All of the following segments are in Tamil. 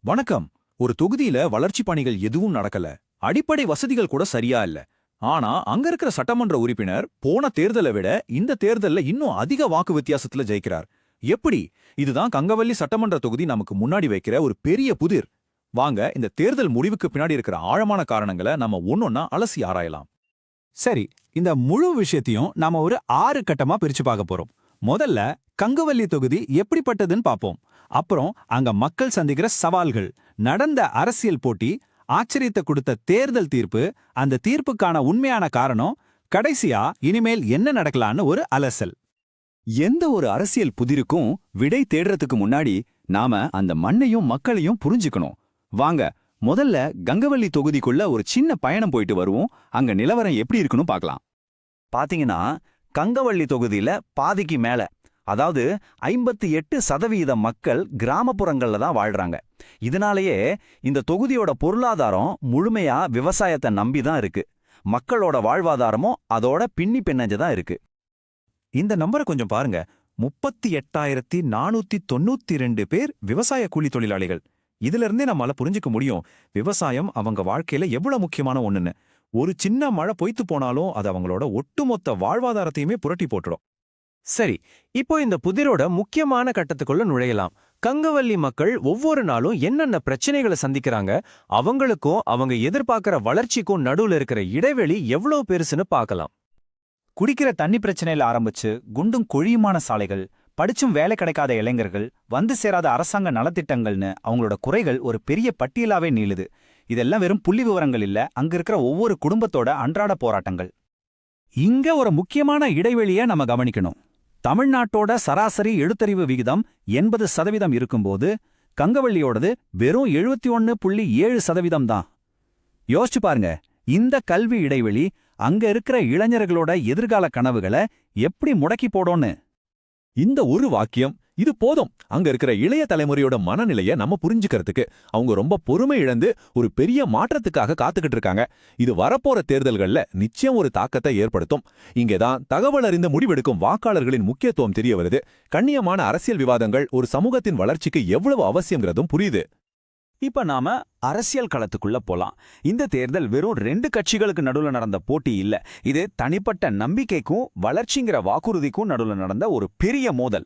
வணக்கம். ஒரு தொகுதியில வளர்ச்சி பணிகள் எதுவும் நடக்கல. அடிப்படை வசதிகள் கூட சரியா இல்ல. ஆனா அங்க இருக்கிற சட்டமன்ற உறுப்பினர் போன தேர்தலை விட இந்த தேர்தல்ல இன்னும் அதிக வாக்கு வித்தியாசத்துல ஜெயிக்கிறார். எப்படி? இதுதான் கங்கவல்லி சட்டமன்ற தொகுதி நமக்கு முன்னாடி வைக்கிற ஒரு பெரிய புதிர். வாங்க இந்த தேர்தல் முடிவுக்கு பின்னாடி இருக்கிற ஆழமான காரணங்களை நம்ம ஒன்னொன்னா அலசி ஆராயலாம். சரி, இந்த முழு விஷயத்தையும் நாம ஒரு 6 கட்டமா பிரிச்சு பார்க்க போறோம். முதல்ல கங்கவல்லி தொகுதி எப்படிப்பட்டதுன்னு பாப்போம். அப்புறம் அங்க மக்கள் சந்திக்கிற சவால்கள், நடந்த அரசியல் போட்டி, ஆச்சரியத்தை கொடுத்த தேர்தல் தீர்ப்பு, அந்த தீர்ப்புக்கான உண்மையான காரணம், கடைசியா இனிமேல் என்ன நடக்கலான்னு ஒரு அலசல். எந்த ஒரு அரசியல் புதிருக்கும் விடை தேடுறதுக்கு முன்னாடி நாம அந்த மண்ணையும் மக்களையும் புரிஞ்சுக்கணும். வாங்க முதல்ல கங்கவல்லி தொகுதிக்குள்ள ஒரு சின்ன பயணம் போயிட்டு வருவோம். அங்க நிலவரம் எப்படி இருக்குன்னு பார்க்கலாம். பாத்தீங்கன்னா கங்கவள்ளி தொகுதியில பாதிக்கு மேல, அதாவது 58% மக்கள் கிராமப்புறங்கள்ல தான் வாழ்றாங்க. இதனாலேயே இந்த தொகுதியோட பொருளாதாரம் முழுமையா விவசாயத்தை நம்பி தான் இருக்கு. மக்களோட வாழ்வாதாரமும் அதோட பின்னி பின்னஞ்சதான் இருக்கு. இந்த நம்பரை கொஞ்சம் பாருங்க. 38,492 பேர் விவசாய கூலி தொழிலாளிகள். இதுல இருந்தே நம்மால புரிஞ்சுக்க முடியும் விவசாயம் அவங்க வாழ்க்கையில எவ்வளவு முக்கியமான ஒண்ணுன்னு. ஒரு சின்ன மழை பொய்த்து போனாலும் அது அவங்களோட ஒட்டுமொத்த வாழ்வாதாரத்தையுமே புரட்டி போட்டுடும். சரி, இப்போ இந்த புதிரோட முக்கியமான கட்டத்துக்குள்ள நுழையலாம். கங்கவல்லி மக்கள் ஒவ்வொரு நாளும் என்னென்ன பிரச்சனைகளை சந்திக்கிறாங்க, அவங்களுக்கும் அவங்க எதிர்பார்க்கிற வளர்ச்சிக்கும் நடுவுல இருக்கிற இடைவெளி எவ்வளவு பெருசுன்னு பார்க்கலாம். குடிக்கிற தண்ணி பிரச்சனையில ஆரம்பிச்சு குண்டும் குழியுமான சாலைகள், படிச்சும் வேலை கிடைக்காத இளைஞர்கள், வந்து சேராத அரசாங்க நலத்திட்டங்கள்னு அவங்களோட குறைகள் ஒரு பெரிய பட்டியலாவே நீளுது. இதெல்லாம் வெறும் புள்ளி விவரங்கள் இல்ல, அங்க இருக்கிற ஒவ்வொரு குடும்பத்தோட அன்றாட போராட்டங்கள். இங்க ஒரு முக்கியமான இடைவெளியை நம்ம கவனிக்கணும். தமிழ்நாட்டோட சராசரி எழுத்தறிவு விகிதம் 80% இருக்கும்போது கங்கவள்ளியோடது வெறும் 71.7% தான். யோசிச்சு பாருங்க, இந்த கல்வி இடைவெளி அங்க இருக்கிற இளைஞர்களோட எதிர்கால கனவுகளை எப்படி முடக்கி போடோன்னு. இந்த ஒரு வாக்கியம் இது போதும் அங்க இருக்கிற இளைய தலைமுறையோட மனநிலைய நம்ம புரிஞ்சுக்கிறதுக்கு. அவங்க ரொம்ப பொறுமை இழந்து ஒரு பெரிய மாற்றத்துக்காக காத்துக்கிட்டு இருக்காங்க. இது வரப்போற தேர்தல்கள்ல நிச்சயம் ஒரு தாக்கத்தை ஏற்படுத்தும். இங்கேதான் தகவல் அறிந்த முடிவெடுக்கும் வாக்காளர்களின் முக்கியத்துவம் தெரிய வருது. கண்ணியமான அரசியல் விவாதங்கள் ஒரு சமூகத்தின் வளர்ச்சிக்கு எவ்வளவு அவசியங்கிறதும் புரியுது. இப்ப நாம அரசியல் களத்துக்குள்ள போலாம். இந்த தேர்தல் வெறும் 2 கட்சிகளுக்கு நடுவுல நடந்த போட்டி இல்ல. இது தனிப்பட்ட நம்பிக்கைக்கும் வளர்ச்சிங்கிற வாக்குறுதிக்கும் நடுவுல நடந்த ஒரு பெரிய மோதல்.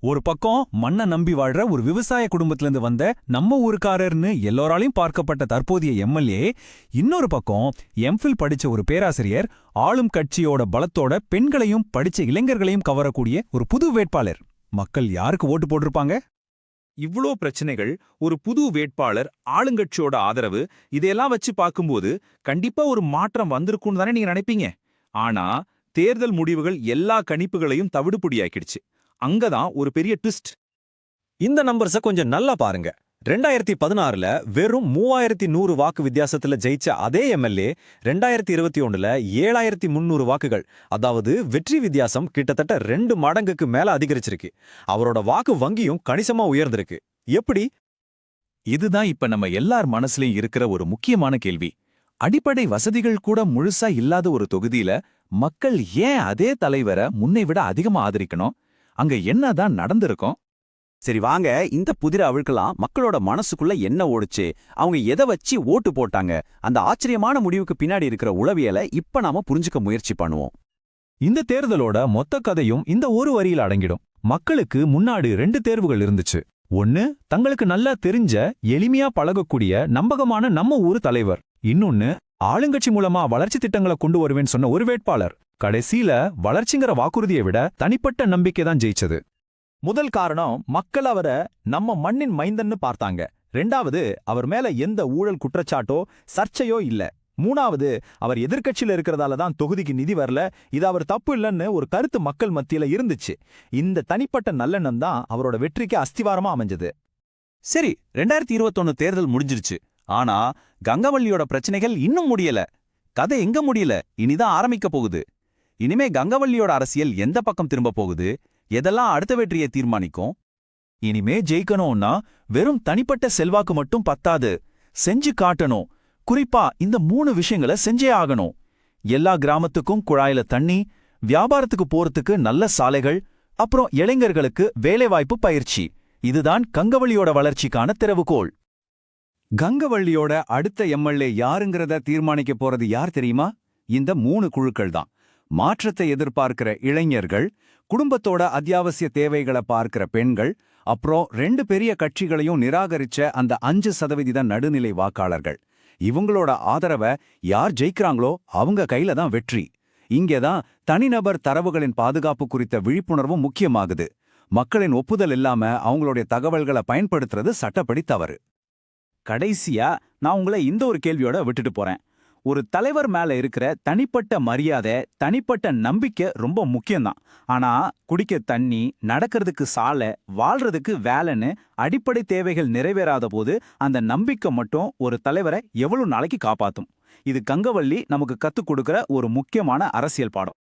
ஒரு பக்கம் மண்ணை நம்பி வாழ்ற ஒரு விவசாய குடும்பத்திலிருந்து வந்த நம்ம ஊருக்காரர்னு எல்லோராலையும் பார்க்கப்பட்ட தற்போதைய எம்எல்ஏ, இன்னொரு பக்கம் எம்ஃபில் படிச்ச ஒரு பேராசிரியர், ஆளும் கட்சியோட பலத்தோட பெண்களையும் படிச்ச இளைஞர்களையும் கவரக்கூடிய ஒரு புது வேட்பாளர். மக்கள் யாருக்கு ஓட்டு போட்டிருப்பாங்க? இவ்ளோ பிரச்சனைகள், ஒரு புது வேட்பாளர், ஆளுங்கட்சியோட ஆதரவு, இதையெல்லாம் வச்சு பார்க்கும்போது கண்டிப்பா ஒரு மாற்றம் வந்திருக்கும்னு தானே நீங்க நினைப்பீங்க. ஆனா தேர்தல் முடிவுகள் எல்லா கணிப்புகளையும் தவிடுபொடியாக்கிடுச்சு. அங்கதான் ஒரு பெரிய ட்விஸ்ட். இந்த நம்பர்ஸ கொஞ்சம் நல்லா பாருங்க. 2016ல வெறும் 3100 வாக்கு வித்தியாசத்துல ஜெயிச்ச அதே எம்எல்ஏ 2021ல 7300 வாக்குகள், அதாவது வெற்றி வித்தியாசம் கிட்டத்தட்ட 2 மடங்குக்கு மேல அதிகரிச்சிருக்கு. அவரோட வாக்கு வங்கியும் கணிசமா உயர்ந்திருக்கு. எப்படி? இதுதான் இப்ப நம்ம எல்லார் மனசுலயும் இருக்கிற ஒரு முக்கியமான கேள்வி. அடிப்படை வசதிகள் கூட முழுசா இல்லாத ஒரு தொகுதியில மக்கள் ஏன் அதே தலைவரை முன்னை விட அதிகமா ஆதரிக்கணும்? அங்க என்னதான் நடந்திருக்கும்? சரி வாங்க இந்த புதிரை அவிழ்க்கலாம். மக்களோட மனசுக்குள்ள என்ன ஓடுச்சு, அவங்க எதை வச்சு ஓட்டு போட்டாங்க, அந்த ஆச்சரியமான முடிவுக்கு பின்னாடி இருக்கிற உளவியலை இப்ப நாம புரிஞ்சுக்க முயற்சி பண்ணுவோம். இந்த தேர்தலோட மொத்த கதையும் இந்த ஒரு வரியில் அடங்கிடும். மக்களுக்கு முன்னாடி 2 தேர்வுகள் இருந்துச்சு. ஒன்னு, தங்களுக்கு நல்லா தெரிஞ்ச எளிமையா பழகக்கூடிய நம்பகமான நம்ம ஊரு தலைவர். இன்னொன்னு, ஆளுங்கட்சி மூலமா வளர்ச்சி திட்டங்களை கொண்டு வருவேன்னு சொன்ன ஒரு வேட்பாளர். கடைசியில வளர்ச்சிங்கிற வாக்குறுதியை விட தனிப்பட்ட நம்பிக்கை தான் ஜெயிச்சது. முதல் காரணம், மக்கள் அவரை நம்ம மண்ணின் மைந்தன்னு பார்த்தாங்க. 2வது, அவர் மேல எந்த ஊழல் குற்றச்சாட்டோ சர்ச்சையோ இல்ல. 3வது, அவர் எதிர்க்கட்சியில இருக்கிறதால தான் தொகுதிக்கு நிதி வரல, இது அவர் தப்பு இல்லைன்னு ஒரு கருத்து மக்கள் மத்தியில இருந்துச்சு. இந்த தனிப்பட்ட நல்லெண்ணம் தான் அவரோட வெற்றிக்கு அஸ்திவாரமா அமைஞ்சது. சரி, 2021 தேர்தல் முடிஞ்சிருச்சு. ஆனா கங்கவள்ளியோட பிரச்சனைகள் இன்னும் முடியல. கதை எங்க முடியல, இனிதான் ஆரம்பிக்க போகுது. இனிமே கங்கவள்ளியோட அரசியல் எந்த பக்கம் திரும்ப போகுது, எதெல்லாம் அடுத்த வெற்றியை தீர்மானிக்கும்? இனிமே ஜெயிக்கணும்னா வெறும் தனிப்பட்ட செல்வாக்கு மட்டும் பத்தாது, செஞ்சு காட்டணும். குறிப்பா இந்த 3 விஷயங்களை செஞ்சே ஆகணும். எல்லா கிராமத்துக்கும் குழாயில தண்ணி, வியாபாரத்துக்கு போறதுக்கு நல்ல சாலைகள், அப்புறம் இளைஞர்களுக்கு வேலைவாய்ப்பு பயிற்சி. இதுதான் கங்கவள்ளியோட வளர்ச்சிக்கான திறவுகோல். கங்கவள்ளியோட அடுத்த எம்எல்ஏ யாருங்கிறத தீர்மானிக்க போறது யார் தெரியுமா? இந்த 3 குழுக்கள் தான். மாற்றத்தை எதிர்பார்க்கிற இளைஞர்கள், குடும்பத்தோட அத்தியாவசிய தேவைகளை பார்க்கிற பெண்கள், அப்புறம் 2 பெரிய கட்சிகளையும் நிராகரிச்ச அந்த 5% நடுநிலை வாக்காளர்கள். இவங்களோட ஆதரவை யார் ஜெயிக்கிறாங்களோ அவங்க கையில தான் வெற்றி. இங்கேதான் தனிநபர் தரவுகளின் பாதுகாப்பு குறித்த விழிப்புணர்வும் முக்கியமாகுது. மக்களின் ஒப்புதல் இல்லாம அவங்களுடைய தகவல்களை பயன்படுத்துறது சட்டப்படி தவறு. கடைசியா நான் உங்களை இந்த ஒரு கேள்வியோட விட்டுட்டு போறேன். ஒரு தலைவர் மேல இருக்கிற தனிப்பட்ட மரியாதை, தனிப்பட்ட நம்பிக்கை ரொம்ப முக்கியம்தான். ஆனா குடிக்க தண்ணி, நடக்கிறதுக்கு சாலை, வாழ்றதுக்கு வேலைன்னு அடிப்படை தேவைகள் நிறைவேறாத போது அந்த நம்பிக்கை மட்டும் ஒரு தலைவரை எவ்வளவு நாளைக்கு காப்பாத்தும்? இது கங்கவள்ளி நமக்கு கத்துக் கொடுக்கிற ஒரு முக்கியமான அரசியல் பாடம்.